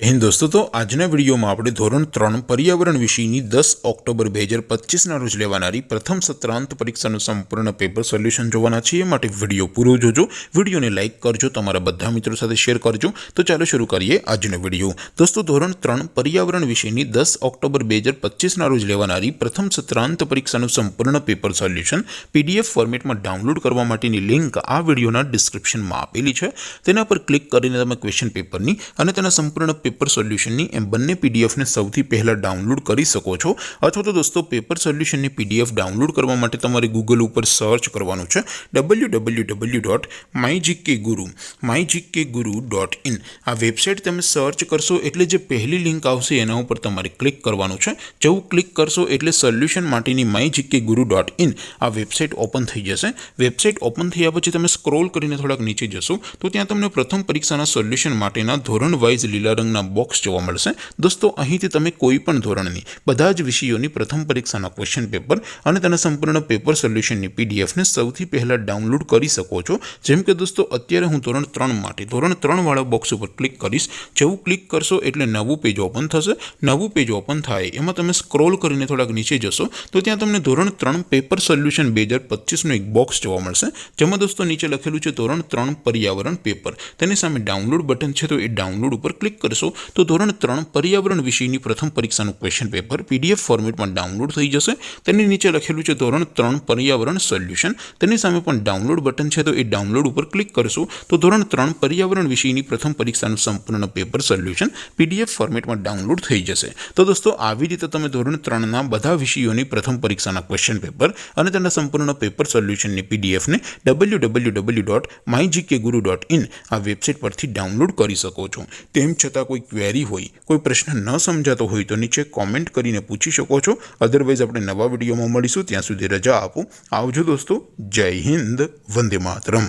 हिंद दोस्तों, तो आजना विडियो में આપણે ધોરણ 3 પર્યાવરણ વિષયની 10 ઓક્ટોબર 2025 ના રોજ લેવાનારી પ્રથમ સત્રાંત પરીક્ષાનું સંપૂર્ણ પેપર સોલ્યુશન જોવાના છીએ। માટે વિડિયો પૂરો જોજો, વિડિયોને લાઈક કરજો, તમારા બધા મિત્રો સાથે શેર કરજો। તો ચાલો શરૂ કરીએ આજનો વિડિયો। દોસ્તો, ધોરણ 3 પર્યાવરણ વિષયની 10 ઓક્ટોબર 2025 ના રોજ લેવાનારી પ્રથમ સત્રાંત પરીક્ષાનું સંપૂર્ણ પેપર સોલ્યુશન પીડીએફ ફોર્મેટમાં ડાઉનલોડ કરવા માટેની લિંક આ વિડિયોના ડિસ્ક્રિપ્શનમાં આપેલી છે। તેના પર ક્લિક કરીને તમે ક્વેશ્ચન પેપરની અને તેના સંપૂર્ણ पेपर सोल्यूशन एम बने पीडीएफ ने सौथी पहला डाउनलॉड करी सको छो। अथवा तो दोस्तों पेपर सोल्यूशन ने पीडीएफ डाउनलॉड करवा माटे तमारे गूगल पर सर्च करवानुं छे www.mygkguru.in आ वेबसाइट तमे सर्च करशो एटले जे पहली लिंक आवशे एना उपर तमारे क्लिक करवानुं छे। जेवुं क्लिक करशो एटले सोल्यूशन माटेनी mygkguru.in आ वेबसाइट ओपन थई जशे। वेबसाइट ओपन थया पछी तमे स्क्रॉल करीने थोड़ाक नीचे जशो तो त्यां तमने प्रथम परीक्षाना सोल्यूशन माटेना धोरण वाइज लीला रंगना बॉक्स जोवा मळशे। दोस्तों, અહીંથી તમે કોઈ પણ ધોરણની બધા જ વિષયોની પ્રથમ પરીક્ષાના ક્વેશ્ચન પેપર અને તેના સંપૂર્ણ પેપર સોલ્યુશનની પીડીએફને સૌથી પહેલા ડાઉનલોડ કરી શકો છો। જેમ કે દોસ્તો, અત્યારે હું ધોરણ 3 માટે ધોરણ 3 વાળા બોક્સ ઉપર ક્લિક કરીશ। જેવું ક્લિક કરશો એટલે નવું પેજ ઓપન થશે। નવું પેજ ઓપન થાય એમાં તમે સ્ક્રોલ કરીને થોડાક નીચે જશો તો ત્યાં તમને ધોરણ 3 પેપર સોલ્યુશન 2025નું એક બોક્સ જોવા મળશે। જેમાં દોસ્તો નીચે લખેલું છે ધોરણ 3 પર્યાવરણ પેપર। તેની સામે ડાઉનલોડ બટન છે તો એ ડાઉનલોડ ઉપર ક્લિક કરશો तो ધોરણ 3 पर्यावरण विषयની प्रथम परीक्षाનું क्वेश्चन पेपर पीडीएफ फॉर्मेटમાં डाउनलॉड થઈ જશે। તેની નીચે લખેલું છે ધોરણ 3 पर्यावरण સોલ્યુશન। તેની સામે પણ ડાઉનલોડ બટન છે તો એ ડાઉનલોડ ઉપર ક્લિક કરશો તો ધોરણ 3 पर्यावरण વિષયની પ્રથમ પરીક્ષાનું સંપૂર્ણ પેપર સોલ્યુશન પીડીએફ ફોર્મેટમાં ડાઉનલોડ થઈ જશે। તો દોસ્તો, આવી રીતે તમે ધોરણ 3 ના બધા વિષયોની પ્રથમ પરીક્ષાના ક્વેશ્ચન પેપર અને તેના સંપૂર્ણ પેપર સોલ્યુશનની પીડીએફ ને www.mygkguru.in આ વેબસાઇટ પરથી ડાઉનલોડ કરી શકો છો। તેમ છતાં કોઈ क्वेरी होय, कोई प्रश्न न समझातो होय तो नीचे कॉमेंट करीने पूछी शको छो। अदरवाइज आपणे नवा विडियोमां मळीशुं, त्यां सुधी रजा आपो। आवजो दोस्तों। जय हिंद, वंदे मातरम।